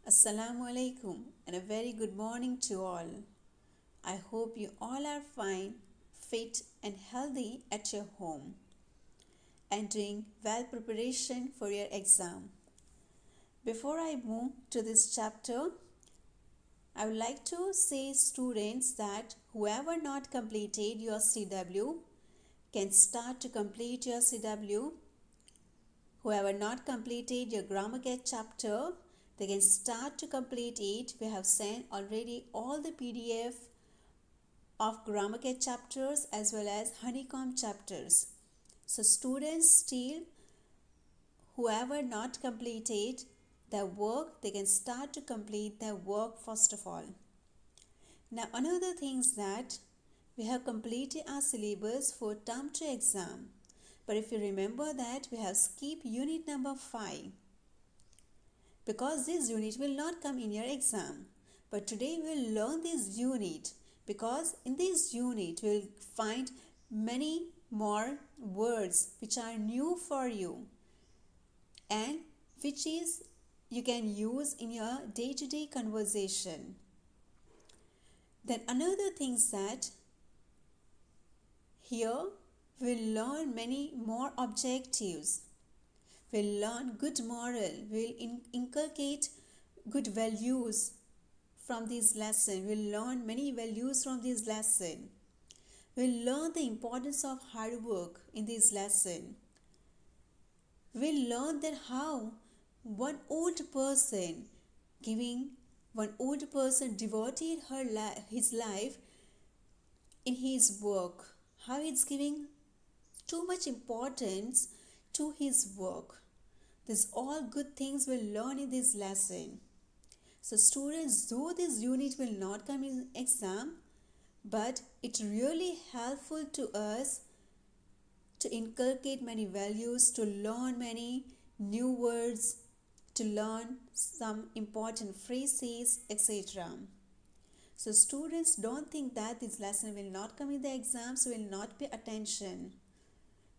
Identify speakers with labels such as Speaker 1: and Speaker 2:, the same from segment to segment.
Speaker 1: Assalamu alaikum and a very good morning to all. I hope you all are fine, fit and healthy at your home and doing well preparation for your exam. Before I move to this chapter, I would like to say students that whoever not completed your CW can start to complete your CW. Whoever not completed your grammar get chapter, they can start to complete it. We have sent already all the PDF of grammar get chapters as well as honeycomb chapters. So students still, whoever not completed their work, they can start to complete their work first of all. Now another thing is that we have completed our syllabus for term 2 exam. But if you remember that we have skipped unit number 5 because this unit will not come in your exam. But today we will learn this unit because in this unit we will find many more words which are new for you and which is you can use in your day-to-day conversation. Then another thing is that here we'll learn many more objectives. We'll learn good moral. We'll inculcate good values from this lesson. We'll learn many values from this lesson. We'll learn the importance of hard work in this lesson. We'll learn that how one old person devoted his life in his work. How it's giving too much importance to his work. These all good things we'll learn in this lesson. So students, though this unit will not come in exam, but it's really helpful to us to inculcate many values, to learn many new words, to learn some important phrases, etc. So students, don't think that this lesson will not come in the exams, will not pay attention.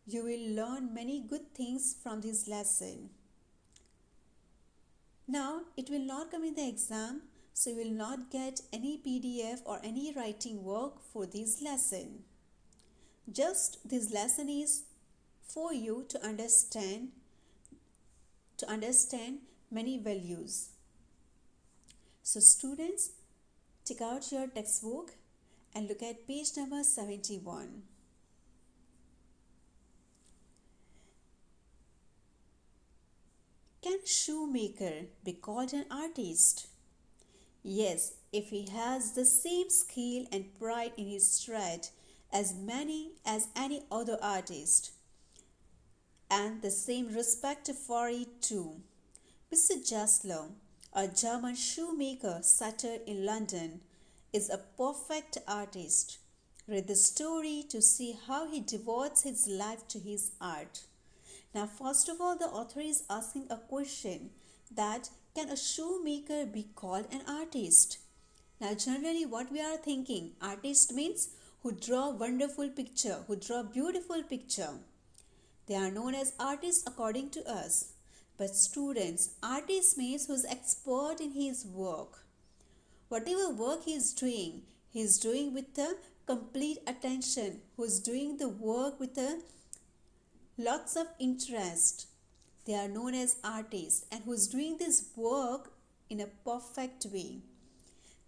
Speaker 1: You will learn many good things from this lesson. Now, it will not come in the exam, so you will not get any PDF or any writing work for this lesson. Just this lesson is for you to understand many values. So students, take out your textbook and look at page number 71. Can a shoemaker be called an artist? Yes, if he has the same skill and pride in his trade as any other artist, and the same respect for it too. Mr. Jaslow, a German shoemaker settled in London, is a perfect artist. Read the story to see how he devotes his life to his art. Now, first of all, the author is asking a question that can a shoemaker be called an artist? Now, generally what we are thinking, artist means who draw wonderful picture, who draw beautiful picture. They are known as artists according to us. But students, artist means who is expert in his work. Whatever work he is doing with a complete attention, who is doing the work with a lots of interest. They are known as artists, and who is doing this work in a perfect way.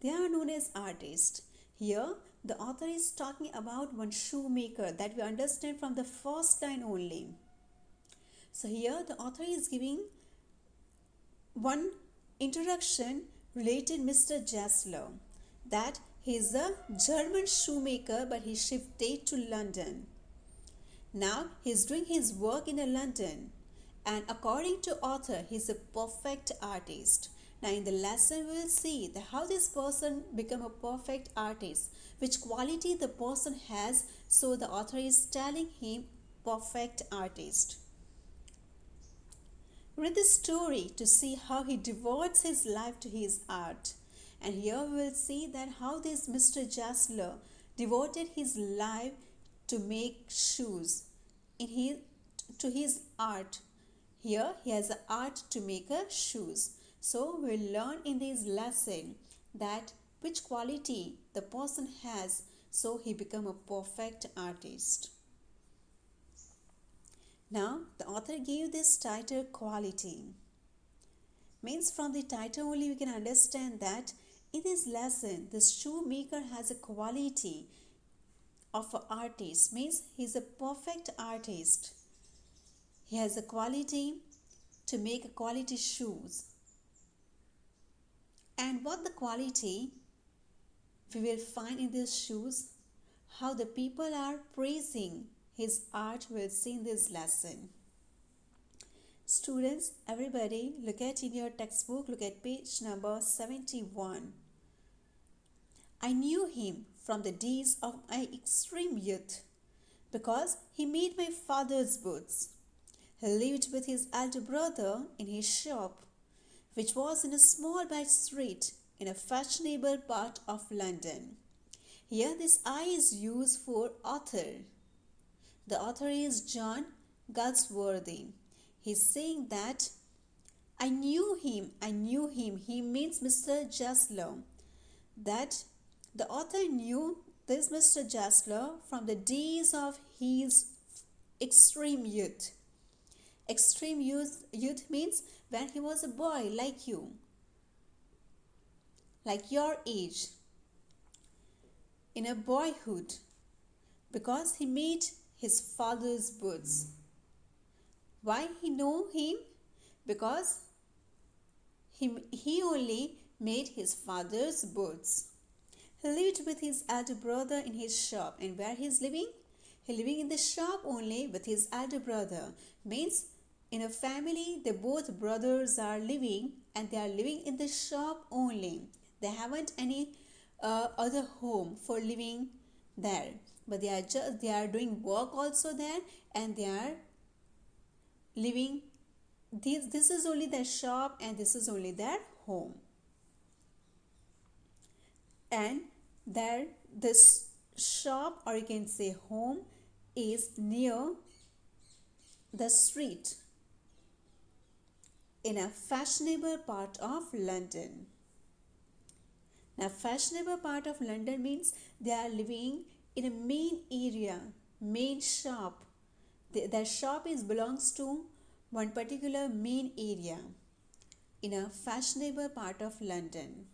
Speaker 1: They are known as artists. Here, the author is talking about one shoemaker that we understand from the first line only. So here, the author is giving one introduction related Mr. Jaslow, that he is a German shoemaker, but he shifted to London. Now he is doing his work in London, and according to author, he is a perfect artist. Now in the lesson we will see that how this person become a perfect artist, which quality the person has, so the author is telling him perfect artist. Read the story to see how he devotes his life to his art. And here we will see that how this Mr. Jaslow devoted his life to make shoes to his art. Here he has an art to make shoes. So we'll learn in this lesson that which quality the person has so he become a perfect artist. Now the author gave this title quality. Means from the title only we can understand that in this lesson the shoemaker has a quality of an artist, means he's a perfect artist. He has a quality to make quality shoes. And what the quality we will find in these shoes, how the people are praising his art, we'll see in this lesson. Students, everybody, look at in your textbook, look at page number 71. I knew him from the days of my extreme youth because he made my father's boots. He lived with his elder brother in his shop, which was in a small back street in a fashionable part of London. Here this I is used for author. The author is John Galsworthy. He's saying that I knew him. He means Mr. Jaslow. That the author knew this Mr. Jaslow from the days of his extreme youth. Extreme youth means when he was a boy like you, like your age, in a boyhood, because he made his father's boots. Why he know him? Because he only made his father's boots. He lived with his elder brother in his shop. And where he is living? He living in the shop only with his elder brother. Means in a family, the both brothers are living and they are living in the shop only. They haven't any other home for living there. But they are doing work also there and they are living. This is only their shop and this is only their home. And this shop, or you can say home, is near the street in a fashionable part of London. Now fashionable part of London means they are living in a main area, main shop. Their shop belongs to one particular main area in a fashionable part of London.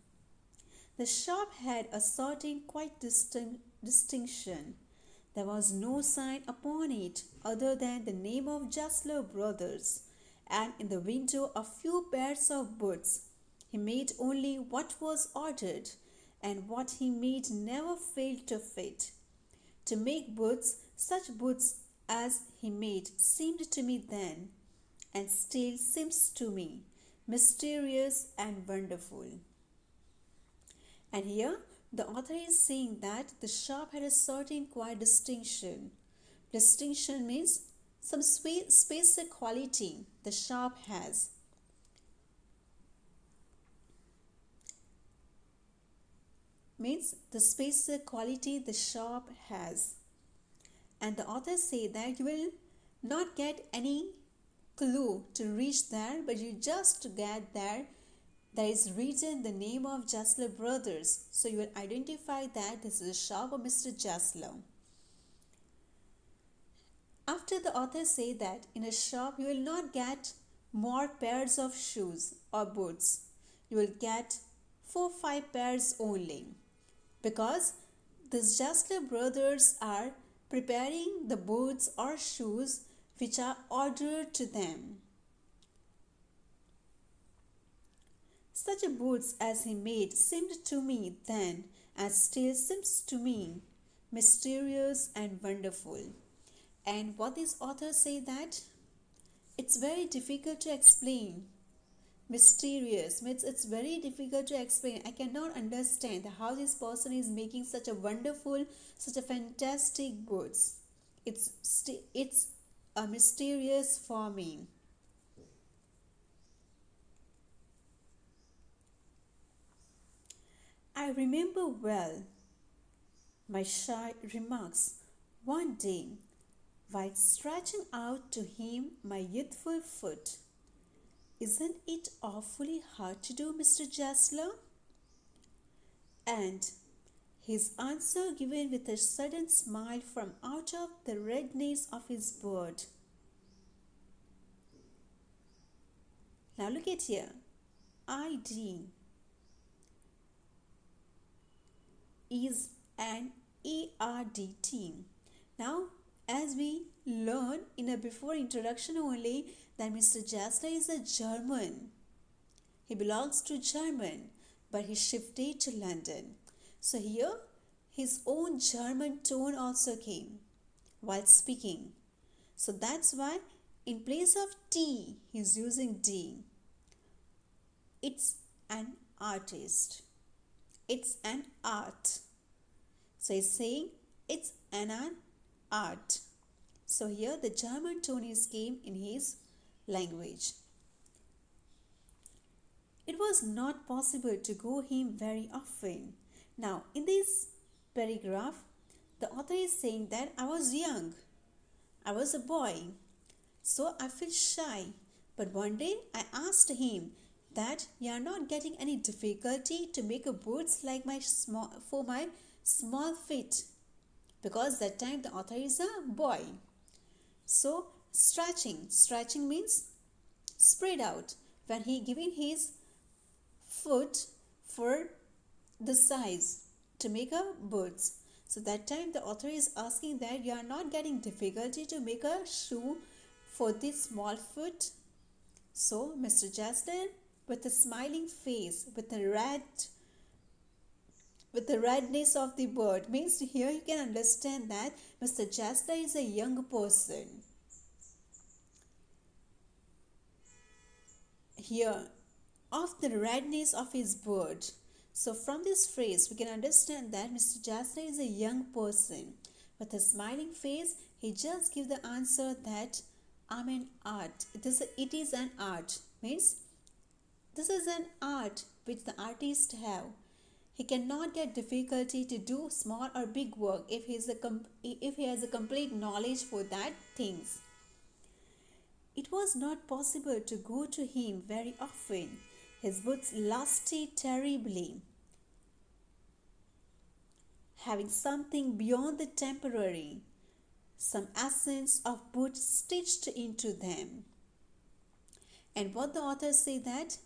Speaker 1: The shop had a certain quite distinction. There was no sign upon it other than the name of Jaslow Brothers, and in the window a few pairs of boots. He made only what was ordered, and what he made never failed to fit. To make boots, such boots as he made, seemed to me then, and still seems to me, mysterious and wonderful. And here the author is saying that the shop had a certain quiet distinction. Distinction means some special quality the shop has. Means the special quality the shop has. And the author say that you will not get any clue to reach there, but you just get there. There is written the name of Jaslow Brothers. So you will identify that this is a shop of Mr. Jaslow. After the author say that in a shop you will not get more pairs of shoes or boots. You will get 4-5 pairs only. Because these Jaslow Brothers are preparing the boots or shoes which are ordered to them. Such boots as he made seemed to me then, and still seems to me, mysterious and wonderful. And what this author say that? It's very difficult to explain. Mysterious means it's very difficult to explain. I cannot understand how this person is making such a wonderful, such a fantastic boots. It's a mysterious for me. I remember well my shy remarks one day while stretching out to him my youthful foot. Isn't it awfully hard to do, Mr. Jasler? And his answer given with a sudden smile from out of the redness of his beard. Now look at here. ID is an ARDT. Now, as we learn in a before introduction only, that Mr. Jasler is a German. He belongs to German, but he shifted to London. So here, his own German tone also came while speaking. So that's why in place of T, he's using D. It's an artist. It's an art. So he's saying it's an art. So here the German tone is came in his language. It was not possible to go him very often. Now in this paragraph, the author is saying that I was young. I was a boy. So I feel shy. But one day I asked him that you are not getting any difficulty to make a boots like my small feet, because that time the author is a boy. So stretching means spread out when he giving his foot for the size to make a boots. So that time the author is asking that you are not getting difficulty to make a shoe for this small foot. So Mr. Jasler, with a smiling face, with the redness of the bird, means here you can understand that Mr. Jasler is a young person. Here, of the redness of his bird. So from this phrase, we can understand that Mr. Jasler is a young person. With a smiling face, he just gives the answer that I'm an art. It is an art. Means this is an art which the artist have. He cannot get difficulty to do small or big work if he has a complete knowledge for that things. It was not possible to go to him very often. His boots lusted terribly, having something beyond the temporary, some essence of boot stitched into them. And what the author say that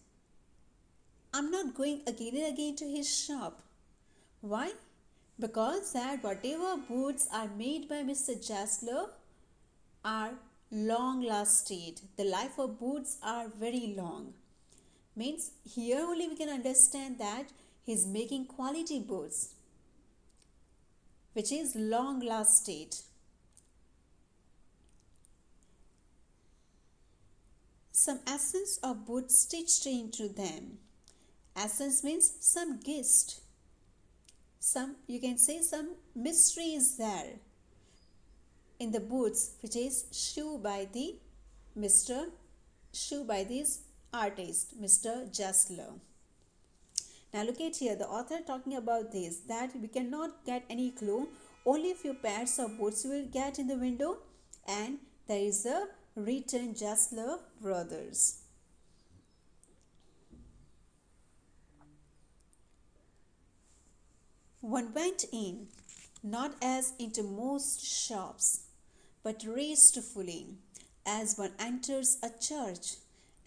Speaker 1: I'm not going again and again to his shop. Why? Because that whatever boots are made by Mr. Jasler are long lasted. The life of boots are very long. Means here only we can understand that he's making quality boots which is long lasted. Some essence of boot stitched into them. Essence means some gist. You can say some mystery is there in the boots which is shoe by this artist, Mr. Jasler. Now look at here, the author talking about this, that we cannot get any clue, only few pairs of boots you will get in the window, and there is a written Jasler Brothers. One went in, not as into most shops, but restfully, as one enters a church,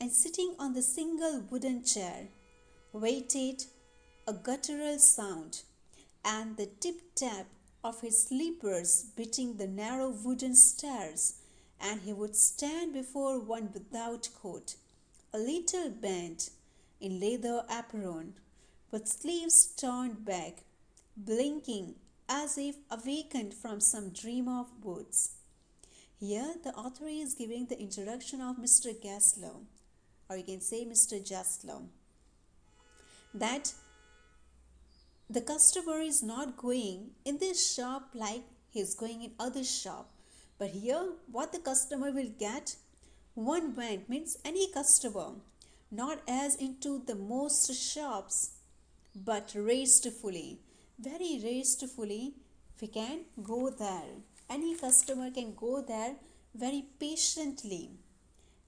Speaker 1: and sitting on the single wooden chair, waited a guttural sound, and the tip-tap of his slippers beating the narrow wooden stairs, and he would stand before one without coat, a little bent in leather apron, with sleeves turned back, blinking as if awakened from some dream of boots. Here the author is giving the introduction of Mr. Jasler, or you can say Mr. Jasler, that the customer is not going in this shop like he is going in other shop. But here what the customer will get, one went means any customer, not as into the most shops, but restfully, very restfully we can go there. Any customer can go there very patiently,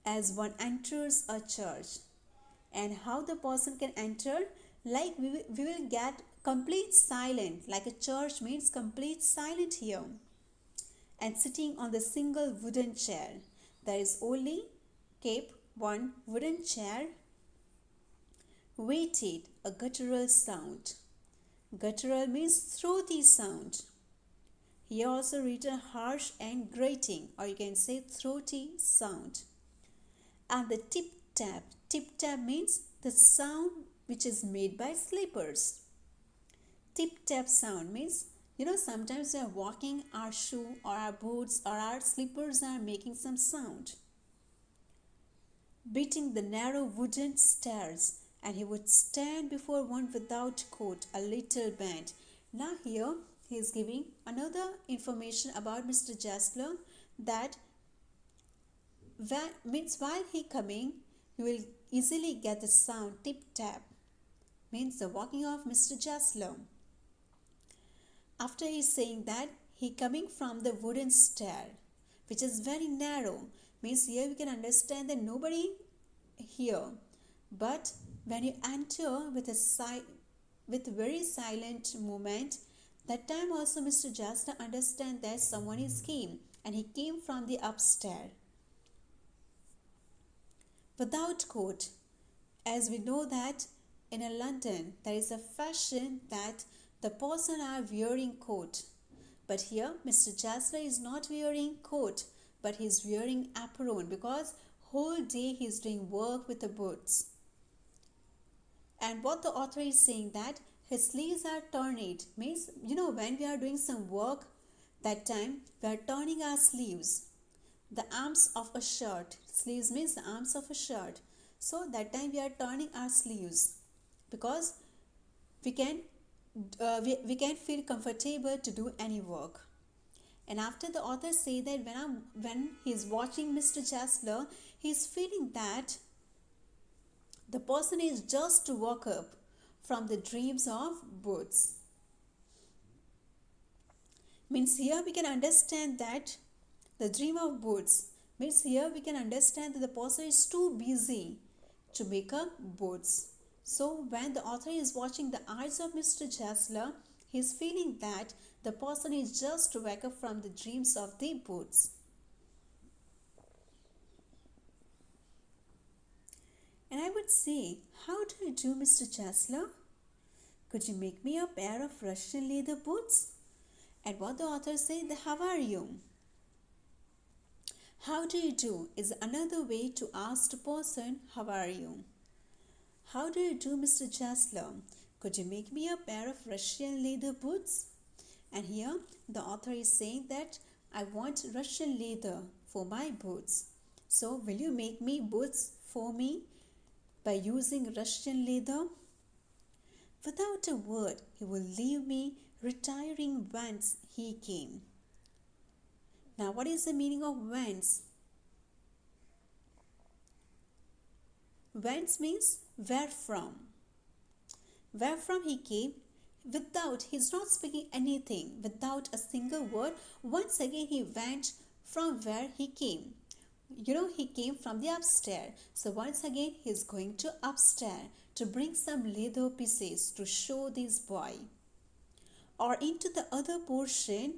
Speaker 1: as one enters a church. And how the person can enter, like we will get complete silent, like a church means complete silent here. And sitting on the single wooden chair, there is only kept one wooden chair, waited a guttural sound. Guttural means throaty sound. Here also written harsh and grating, or you can say throaty sound. And the tip tap. Tip tap means the sound which is made by slippers. Tip tap sound means, sometimes we are walking, our shoe or our boots or our slippers are making some sound. Beating the narrow wooden stairs, and he would stand before one without coat, a little bent. Now here he is giving another information about Mr. Jasler, that means while he coming, you will easily get the sound tip tap, means the walking of Mr. Jasler. After he is saying that he coming from the wooden stair, which is very narrow, means here we can understand that nobody here. But when you enter with very silent movement, that time also Mr. Jasler understand that someone is came, and he came from the upstairs. Without coat, as we know that in London there is a fashion that the person are wearing coat. But here Mr. Jasler is not wearing coat, but he is wearing apron, because whole day he is doing work with the boots. And what the author is saying, that his sleeves are turned, means when we are doing some work, that time we are turning our sleeves, the arms of a shirt. Sleeves means the arms of a shirt. So that time we are turning our sleeves, because we can feel comfortable to do any work. And after the author say that when he is watching Mr. Jasler, he is feeling that the person is just to woke up from the dreams of boots. Means here we can understand that the dream of boots, means here we can understand that the person is too busy to make up boots. So when the author is watching the eyes of Mr. Jasler, he is feeling that the person is just to wake up from the dreams of the boots. And I would say, how do you do, Mr. Jasler? Could you make me a pair of Russian leather boots? And what the author said, how are you? How do you do is another way to ask the person, how are you? How do you do, Mr. Jasler? Could you make me a pair of Russian leather boots? And here the author is saying that I want Russian leather for my boots. So will you make me boots for me by using Russian leather? Without a word, he will leave me, retiring whence he came. Now, what is the meaning of whence? Whence means where from. Where from he came, he's not speaking anything, without a single word. Once again, he went from where he came. He came from the upstairs. So once again, he's going to upstairs to bring some leather pieces to show this boy. Or into the other portion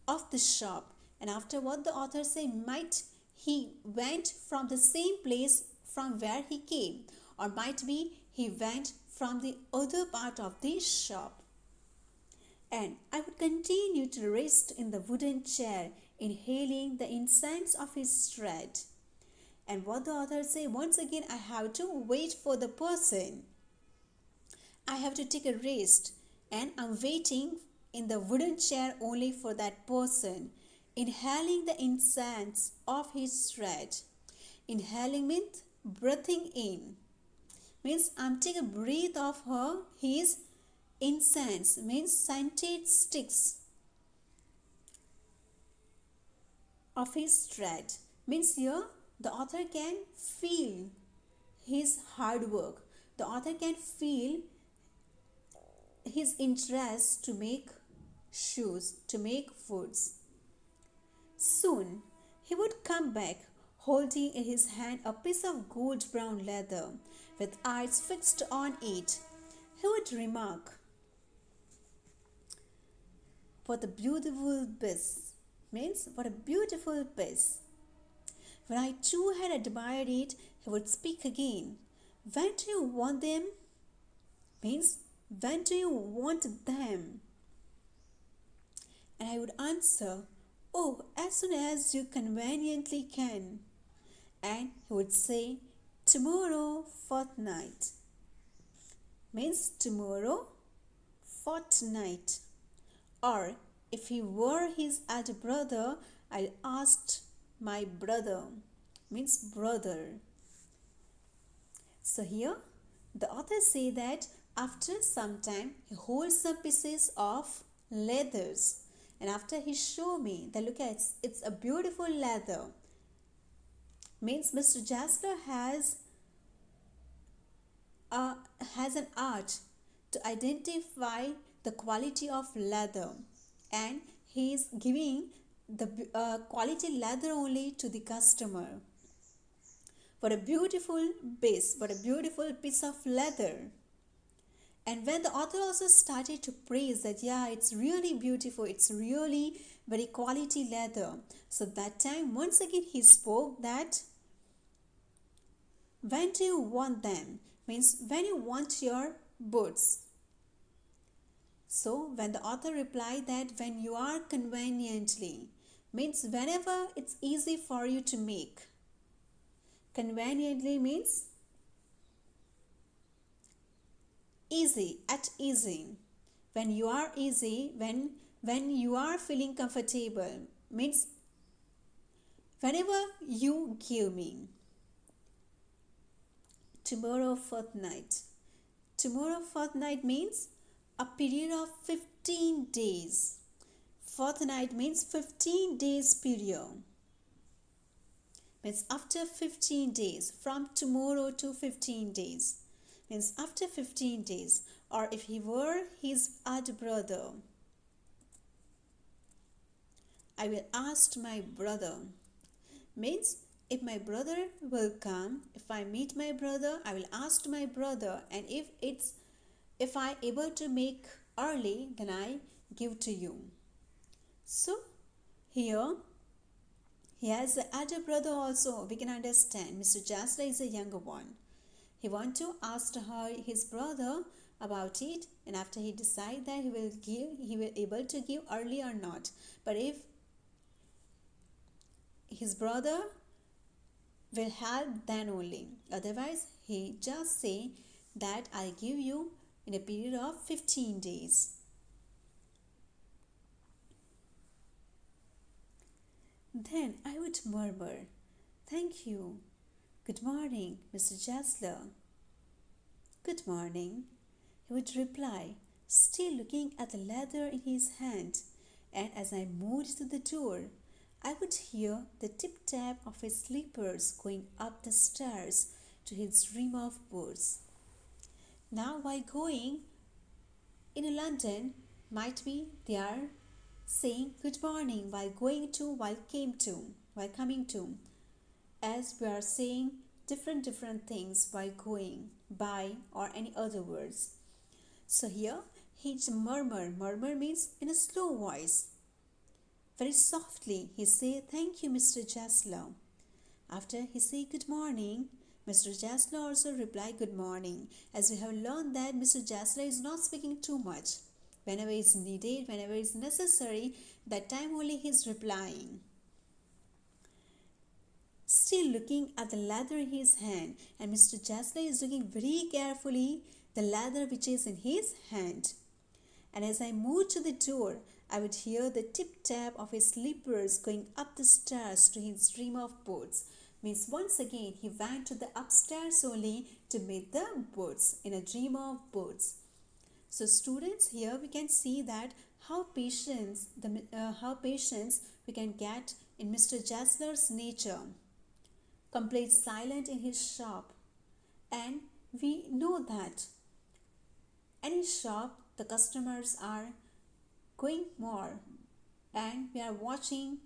Speaker 1: of the shop. And after what the author say, might he went from the same place from where he came, or might be he went from the other part of the shop. And I would continue to rest in the wooden chair, inhaling the incense of his tread. And what the author say, once again I have to wait for the person. I have to take a rest, and I'm waiting in the wooden chair only for that person, inhaling the incense of his tread. Inhaling means breathing in, means I'm taking a breath of his incense, means scented sticks of his tread. Means here the author can feel his hard work. The author can feel his interest to make shoes, to make foods. Soon he would come back, holding in his hand a piece of gold brown leather with eyes fixed on it. He would remark, "What a beautiful piece!" Means, "What a beautiful piece!" When I too had admired it, he would speak again. "When do you want them?" Means, "When do you want them?" And I would answer, "Oh, as soon as you conveniently can." And he would say, "Tomorrow fortnight." Means, tomorrow fortnight. Or if he were his elder brother, I asked my brother. Means, brother. So here the author say that after some time he holds some pieces of leathers, and after he show me that, look at, it's a beautiful leather. Means Mr. Jasler has an art to identify the quality of leather, and he is giving the quality leather only to the customer. What a beautiful piece, what a beautiful piece of leather. And when the author also started to praise that, yeah, it's really beautiful, it's really very quality leather. So that time, once again, he spoke that, "When do you want them?" Means, when you want your boots. So when the author replied that, "When you are conveniently," means whenever it's easy for you to make. Conveniently means easy, at easy. When you are easy, when you are feeling comfortable, means whenever you give me. Tomorrow fortnight. Tomorrow fortnight means a period of 15 days. Fortnight means 15 days period. Means after 15 days, from tomorrow to 15 days. Means after 15 days. Or if he were his elder brother, I will ask my brother. Means if my brother will come, if I meet my brother, I will ask my brother, and if I able to make early, then I give to you. So here he has an elder brother also. We can understand Mr. Jasla is a younger one. He want to ask his brother about it, and after he decide that he will able to give early or not. But if his brother will help, then only. Otherwise, he just say that I give you in a period of 15 days. Then I would murmur, "Thank you. Good morning, Mr. Jasler." "Good morning," he would reply, still looking at the leather in his hand, and as I moved to the door, I would hear the tip-tap of his slippers going up the stairs to his room of boots. Now, while going in London, might be they are saying good morning while coming to, as we are saying different things while going by or any other words. So here he murmur means in a slow voice, very softly he say, "Thank you, Mr. Jaslow." After he say good morning, Mr. Jaslow also reply good morning, as we have learned that Mr. Jaslow is not speaking too much. Whenever it's needed, whenever it's necessary, that time only he is replying. Still looking at the leather in his hand, and Mr. Jaslow is looking very carefully the leather which is in his hand. And as I moved to the door, I would hear the tip-tap of his slippers going up the stairs to his dream of boots. Means once again he went to the upstairs only to meet the boots in a dream of boots. So students, here we can see that how patient we can get in Mr. Jasler's nature. Complete silent in his shop, and we know that any shop the customers are going more, and we are watching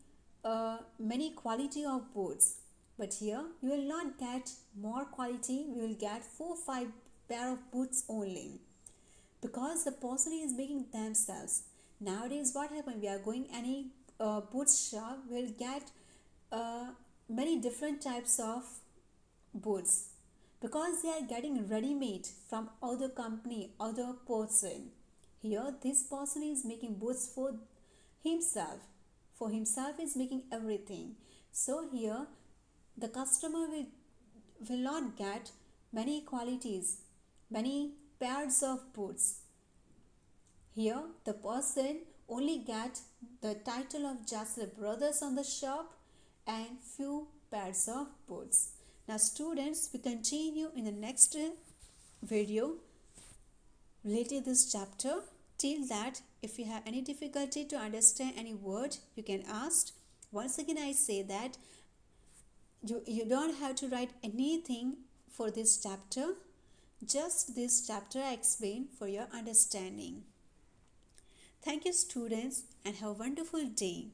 Speaker 1: many quality of boots. But here you will not get more quality, you will get 4-5 pair of boots only, because the person is making themselves. Nowadays what happen, we are going any boots shop, we'll get many different types of boots, because they are getting ready made from other company, other person. Here this person is making boots himself for himself, is making everything. So here the customer will not get many qualities, many pairs of boots. Here the person only get the title of Jasler Brothers on the shop and few pairs of boots. Now students, we continue in the next video related to this chapter. Till that, if you have any difficulty to understand any word, you can ask. Once again I say that you don't have to write anything for this chapter. Just this chapter I explain for your understanding. Thank you students, and have a wonderful day.